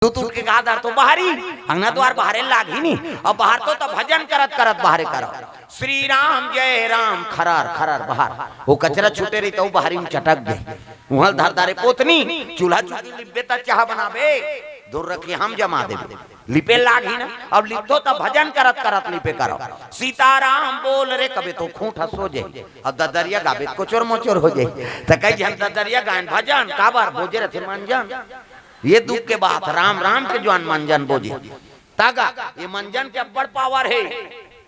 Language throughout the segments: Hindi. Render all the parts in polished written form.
दूत उठ के कहा तो बाहरी अंगना द्वार बाहरे लाग ही नहीं और बाहर तो भजन करत करत बाहरे करो श्री राम जय राम खरार खरार बाहर वो कचरा छूटे रही तो बाहरी में चटक गए वहां धर धारे पोतनी चूल्हा चूल्ही लिपे ता चाह बनावे दूर रखी हम जमा दे लिपे लाग ही ना अब लिपतो तब भजन करत करत लिपे करो सीताराम बोल रे कभी तो खूंट हंसो जाए अब ददरिया गावे को चोर मोचोर हो जाए तो कहीं हम ददरिया गायन भजन काबर बोझे रथे मंजन ये दुख के बात राम राम के जवान मंजन बोझे तागा ये मंजन के बड़ पावर है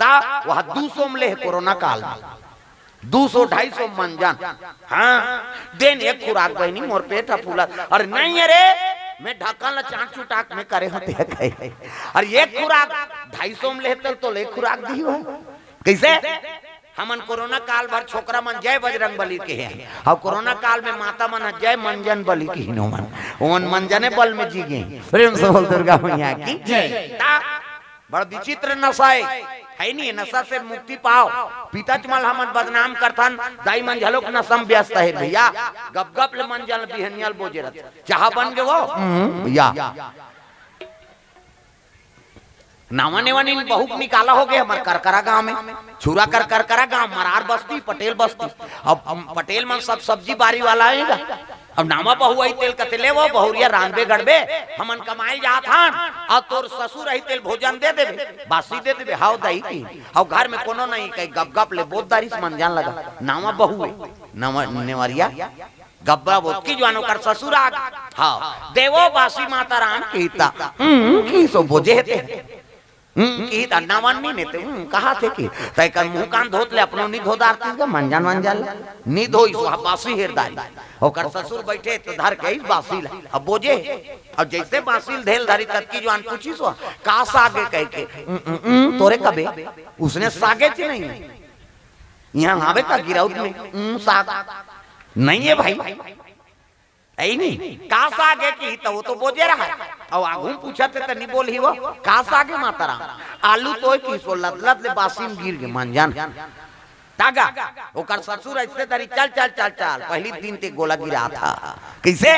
ता वह 200 में ले कोरोना काल में 200-250 मंजन हाँ दिन एक खुराक बहनी मोर पेट फूला और नहीं अरे मैं ढक्कन ला चाट चुटाक में करे होते है और एक खुराक 250 में लेते तो ले खुराक दी हो कैसे हमन कोरोना काल भर छोकरा मन जय बजरंग बली के हैं और कोरोना काल में माता मन जय मंजन बली की हिनो मन ओन मंजने बल में जी गए प्रेम से बोल दुर्गा मैया की जय बड़ा विचित्र नशा है नहीं नशा से मुक्ति पाओ पिताचमल हमन बदनाम करथन दाई मन झलोक नशम व्यस्त है भैया गप गप ले मंजन बिहनियल बोझे रत चाह बन गए वो भैया नावा नेवानी बहुत निकाला हो गया हमारे करकरा गांव में छुरा करकरा गांव मरार बस्ती पटेल बस्ती अब पटेल मन सब सब्जी बारी वाला आएगा अब नामा बहु आई तेल कतले वो बहुरिया रांधबे गड़बे हमन कमाई जात हन और तोर ससुर आई तेल भोजन दे देबे बासी दे देबे हाउ दही की और घर में कोनो नहीं कहीं गप गप ले बोधदारी से मन जान लगा नामा बहु नामा नेवरिया गब्बा बोत की जवानों कर ससुर आ हां देवो बासी माता राम कीता की सो बोझे थे की नावन नहीं नेते कहा थे कि तय कर मुंह कान धोत ले अपनो नी धोदार का मंजन मंजन नी धोई सो बासी हेरदारी ओकर ससुर बैठे तो धर के बासील अब बोझे अब जैसे बासील धेल धरी तक की जवान पूछी सो का सागे कह के तोरे कबे उसने सागे ची नहीं यहां आवे का गिराउत में साग नहीं है भाई ऐ नहीं का सागे की तो वो तो बोझे रहा और आगू पूछते तो नहीं बोली वो का सागे माता राम आलू तो की सो लदलद ले बासी में गिर गए मंजन तागा ओकर ससुर ऐसे तरी चल चल चल चल पहली दिन ते गोला गिरा था कैसे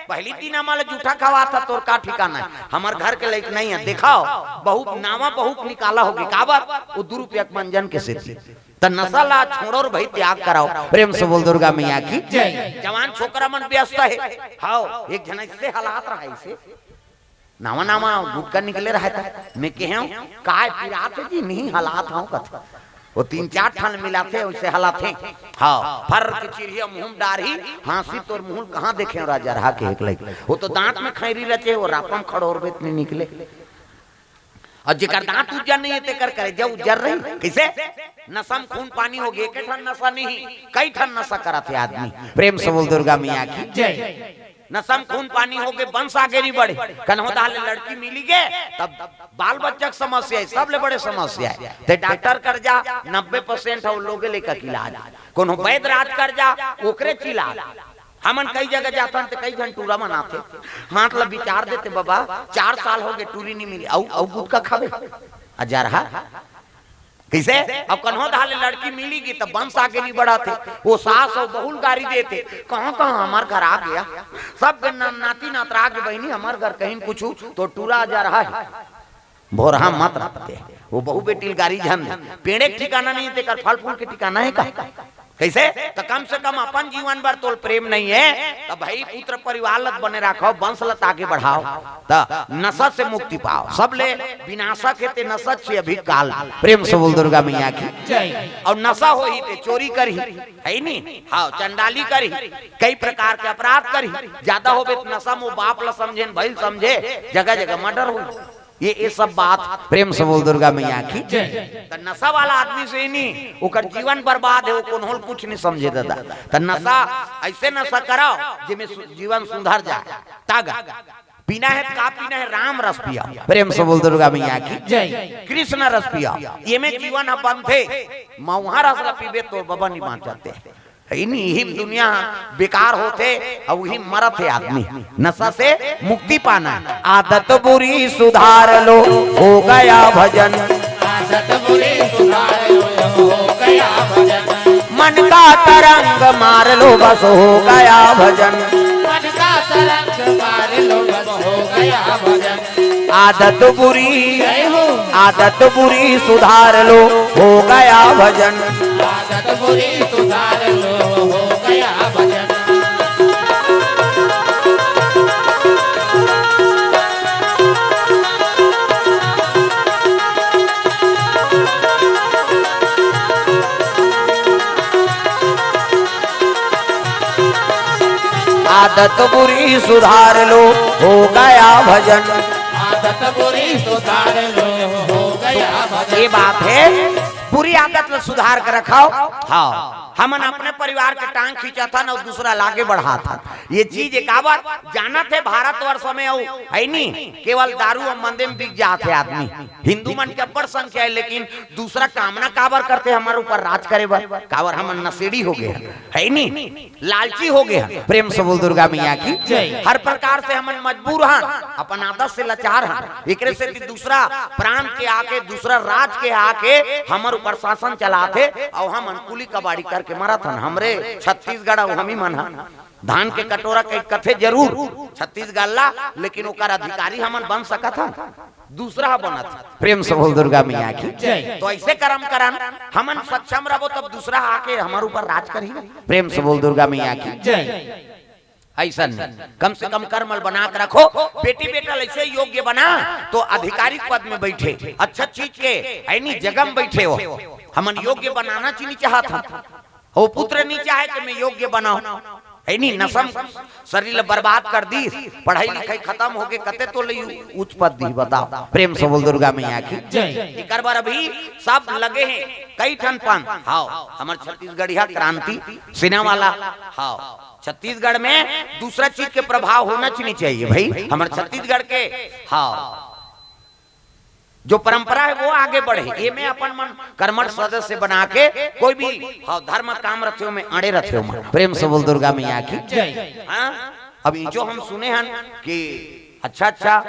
पहली दिन हमारे जूठा खवा था तोर का ठिकाना है हमार घर के लायक नहीं है दिखाओ बहुत नावा बहुत निकाला होगी काबर वो 2 रुपया मंजन के से त नशा ला छोड़ो और भाई त्याग कराओ प्रेम से बोल दुर्गा मैया की जय जवान छोकरा मन व्यस्त है हां एक जना इससे हालात रहा इसे नावा नावा गुटका निकले रहा था मैं कहे काय पिरात जी नहीं हालात हूं कथा वो 3-4 ठन मिलाते उससे हालात थे हां फर के चिड़िया मुंह डारी हांसी तोर मुंह कहां देखे राजा रहा के एक लई वो तो दांत में खैरी रचे वो रापम खड़ोर बेत में निकले और जेकर दांत उज्जर नहीं है तेकर करे जब उज्जर रही कैसे नशम खून पानी हो गए के ठन नशा नहीं कई ठन नशा करा थे आदमी प्रेम से बोल दुर्गा मैया की जय नशम खून पानी हो गए वंश आगे नहीं बढ़े कन्हो दाले लड़की मिली गए तब बाल बच्चा की समस्या है सब ले बड़े समस्या है ते डॉक्टर कर जा 90% है लोगे लेकर इलाज कोनो वैद्य राज कर जा ओकरे इलाज हमन कई जगह जाता तो कई घंटे टूरा मनाते हाथ ला विचार देते बाबा 4 साल हो गए टूरी नहीं मिली औ गुटका खावे अजा रहा कैसे अब कन्हो धाले लड़की मिलेगी तब वंश आगे नहीं बढ़ा थे वो सास और बहुल गाड़ी देते कहां कहां हमार घर आ गया सब नाती नातरा के बहनी हमार घर कहीं पूछू तो टूरा जा रहा है भोरहा मत रखते वो बहु बेटी गाड़ी झन पेड़े ठिकाना नहीं है फल फूल के ठिकाना है का कैसे तो कम से कम अपन जीवन भर तोल प्रेम नहीं है तो भाई पुत्र परिवार लत बने रखो वंश लत आगे बढ़ाओ तो नशा से मुक्ति पाओ सब ले विनाशक है ते नशा से अभी काल प्रेम से बोल दुर्गा मैया की जय और नशा हो ही ते चोरी करी है नहीं हाँ चंडाली करी कई प्रकार के अपराध करी ज्यादा हो तो नशा मो बाप ला समझे भाई समझे जगह जगह मर्डर हो ये सब बात प्रेम से बोल दुर्गा मैया की जय नशा वाला आदमी से ही नहीं ओकर जीवन बर्बाद है वो कोनहोल कुछ नहीं समझे दादा तो नशा ऐसे नशा कराओ जिसमें जीवन सुधर जाए तागा पीना है का पीना है राम रस पिया प्रेम से बोल दुर्गा मैया की जय कृष्ण रस पिया ये में जीवन अपन थे मऊहा रस पीबे तो बाबा नहीं मान जाते इन्हीं दुनिया बेकार होते और वही मरत है आदमी नशा से मुक्ति पाना आदत बुरी सुधार लो हो गया भजन आदत बुरी सुधार लो हो गया भजन मन का तरंग मार लो बस हो गया भजन मन का तरंग मार लो बस हो गया गया भजन। आदत बुरी, जय हो। आदत बुरी सुधार लो, हो गया भजन। आदत बुरी सुधार लो, हो गया भजन। आदत बुरी सुधार लो, हो गया भजन। आदत बुरी सुधार लो, हो गया भजन। ये बात है, बुरी आदत में सुधार कर रखाओ। हाँ, हमन अपने परिवार के टांग खींचा था ना, दूसरा लागे बढ़ा था। ये चीज एक आवर जाना थे भारतवर्ष में है नहीं, केवल दारू और मंदे में बिक जाते आदमी। हिंदू मन के बड़ संख्या है, लेकिन दूसरा कामना काबर करते हमारे ऊपर राज करे बर, काबर हम नशेड़ी हो गए है नहीं, लालची हो गए। प्रेम से बोल दुर्गा मैया की जय। हर प्रकार से हमन मजबूर हैं, अपन आदत से लाचार हैं। एकरे से दूसरा प्रांत के आके, दूसरा राज के आके हमारे ऊपर शासन चलाते और हम अनुकूली कबाड़ी करके मरा था। हमरे छत्तीसगढ़ हम ही मन धान के कटोरा के कथे जरूर छत्तीसगढ़ ला, लेकिन ओकर अधिकारी हमन बन सका था, दूसरा बनत। प्रेम से बोल दुर्गा मैया की जय। तो ऐसे कर्म करन हमन सक्षम रहो, तब दूसरा आके हमारे ऊपर राज करी। प्रेम से बोल दुर्गा मैया की जय। ऐसा कम से कम कर्मल बना कर रखो। बेटी बेटा ऐसे योग्य बना तो आधिकारिक पद में बैठे, अच्छा चीज के ऐनी जगह में बैठे हो। हमन योग्य बनाना चाहिए चाहता हो, पुत्र नहीं चाहे कि मैं योग्य बनाऊं, है नहीं नसम शरीर बर्बाद कर दी, पढ़ाई लिखाई खत्म हो गए, कते तो उच्च पद दी। बताओ प्रेम से बोल दुर्गा मैया की जय। एक बार अभी सब लगे हैं कई ठन पन। हाँ, हमारे छत्तीसगढ़िया क्रांति सेना वाला। हाँ, छत्तीसगढ़ में दूसरा चीज के प्रभाव होना चाहिए भाई। हमारे छत्तीसगढ़ के हाँ जो परंपरा है वो आगे बढ़े, ये में अपन मन कर्मठ सदस्य बना के कोई भी हाँ धर्म काम रखे हो में अड़े रखे हो मन। प्रेम से बोल दुर्गा मैया की जय। हाँ, अभी जो हम सुने हैं कि अच्छा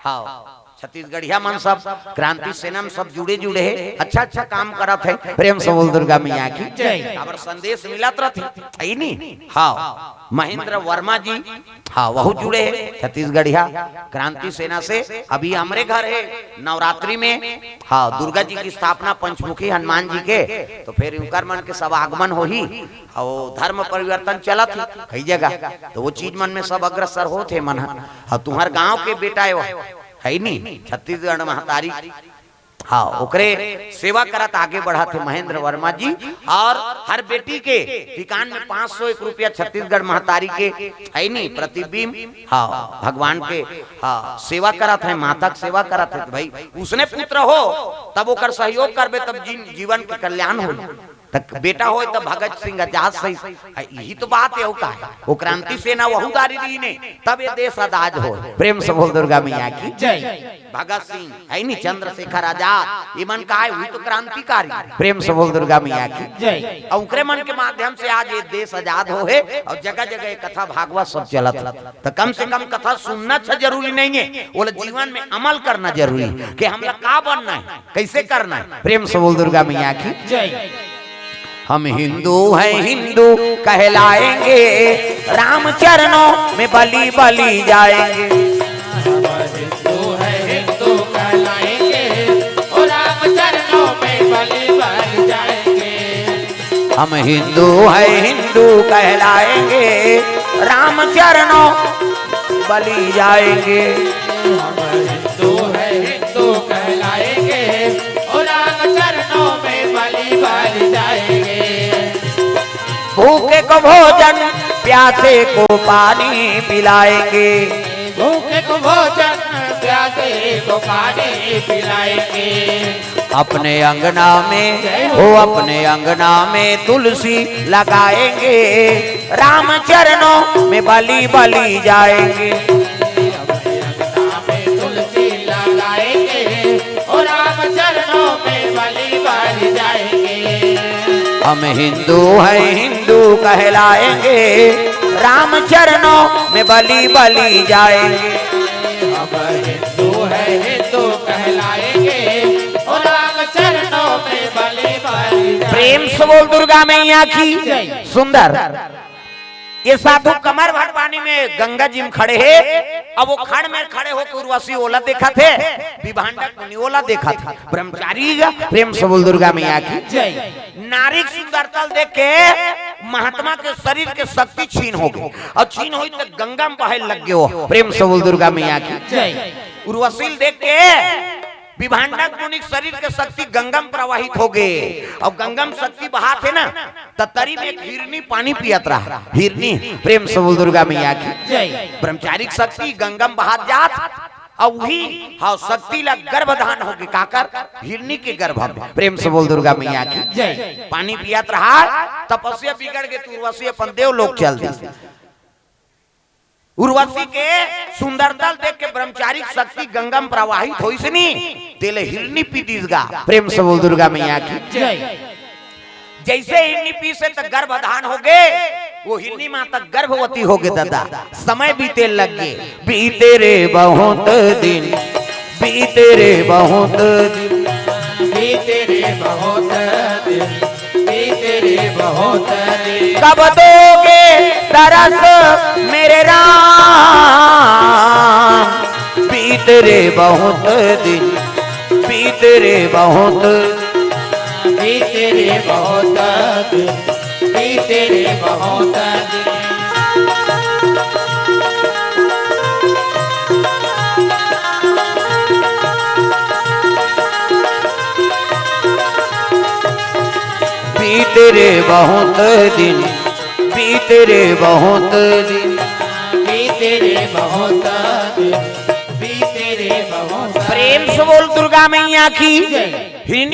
हाँ छत्तीसगढ़िया मन सब क्रांति सेना में सब जुड़े है, अच्छा काम करत है। प्रेम से बोल दुर्गा मैया की जय। और संदेश मिलत रहती नहीं। हाँ, महेंद्र वर्मा जी हाँ वह जुड़े है छत्तीसगढ़िया क्रांति सेना से। अभी हमारे घर है नवरात्रि में हाँ दुर्गा जी की स्थापना, पंचमुखी हनुमान जी के, तो फिर उनकर मन के सब आगमन हो ही और धर्म परिवर्तन चलत कई जगह, तो वो चीज मन में सब अग्रसर होते मन। हाँ, तुम्हार गाँव के बेटा है नहीं छत्तीसगढ़ महतारी हाँ ओकरे सेवा करत आगे बढ़ाते महेंद्र वर्मा जी। और हर बेटी के ठिकान में 501 रुपया छत्तीसगढ़ महतारी के है नहीं प्रतिबिंब हाँ भगवान के हाँ सेवा करत है, माता की सेवा करत है। भाई उसने पुत्र हो तब ओकर सहयोग करबे, तब जीवन के कल्याण हो। तक बेटा हो तब भगत सिंह आजाद सही, यही तो बात है। वो क्रांति सेना वहू दारी दी ने, तब ये देश आजाद हो। प्रेम से बोल दुर्गा मैया की जय। भगत सिंह है नहीं, चंद्रशेखर आजाद, ये मन का है हुई तो क्रांतिकारी। प्रेम से बोल दुर्गा मैया की जय। और उनके मन के माध्यम से आज ये देश आजाद हो है और जगह जगह कथा भागवत सब चलत। तो कम से कम कथा सुनना जरूरी नहीं है, वो जीवन में अमल करना जरूरी है कि हम लोग का बनना है, कैसे करना है। प्रेम से बोल दुर्गा मैया की जय। हम हिंदू हैं, हिंदू कहलाएंगे, राम चरणों में बलि बलि जाएंगे। हिंदू है, हिंदू कहलाएंगे और राम चरणों में बलि बलि जाएंगे। हम हिंदू हैं, हिंदू कहलाएंगे, राम चरणों बलि जाएंगे। हम हिंदू है, हिंदू कहलाएंगे और राम चरणों में बलि बलि जाएंगे। भूखे को भोजन, प्यासे को पानी पिलाएंगे। भूखे को भोजन, प्यासे को पानी पिलाएंगे। अपने अंगना में हो, अपने अंगना में तुलसी लगाएंगे, राम चरणों में बलि बलि जाएंगे। अपने अंगना में तुलसी लगाएंगे और राम चरणों में बलि बलि जाएंगे। हम हिंदू हैं, हिंदू कहलाएंगे, राम चरणों में बलि बलि जाएंगे। हम हिंदू हैं, हिंदू कहलाएंगे और राम चरणों में बलि बलि जाएंगे। प्रेम से बोल दुर्गा मैया की सुंदर। ये साधु कमर भर पानी में गंगा जी में खड़े है। अब वो खड़ में खड़े होकर उर्वशी ओला देखा थे, विभांडक मुनि ओला देखा था। ब्रह्मचारी प्रेम से बोल दुर्गा मैया की जय। नारी सुंदरता देख के महात्मा के शरीर के शक्ति छीन हो गई और छीन हुई तो गंगा में बहे लग गए। प्रेम से बोल दुर्गा मैया की जय। उर्वशी देख के विभांडक मुनि शरीर के शक्ति गंगा में प्रवाहित हो गए और गंगा में शक्ति बहा थे ना तो तरी में एक हिरनी पानी पियत रहा। हिरनी प्रेम से बोल दुर्गा मैया की जय। ब्रह्मचारी शक्ति गंगा में बहा जात और वही हाँ शक्ति ला गर्भधान हो गए काकर हिरनी के गर्भ में। प्रेम से बोल दुर्गा मैया की जय। पानी पियत रहा, तपस्या बिगड़ गई तो उर्वशी अपन देव लोग चल दी। उर्वशी के सुंदरता देख के ब्रह्मचारी शक्ति गंगा में प्रवाहित हो इसनी तेले हिरनी पीतीसगा। प्रेम से बोल दुर्गा मैया की जय। जैसे हिरनी पी से तक गर्भधान हो गए, वो हिरनी मां तक गर्भवती हो गए। दादा समय बीते लग गए, बीते रे बहुत दिन, बीते रे बहुत दिन, बीते रे बहुत दिन, बीते रे बहुत दिन। कब दोगे तरस मेरे राम, बीते रे बहुत दिन, बीते रे बहुत, बीते रे बहुत दिन, बीते रे बहुत दिन। बीते रे बहुत दिन, बीते रे बहुत दिन, बीते रे बहुत दिन, बीते रे बहुत। प्रेम से बोल दुर्गा मैया की जय। हिरनी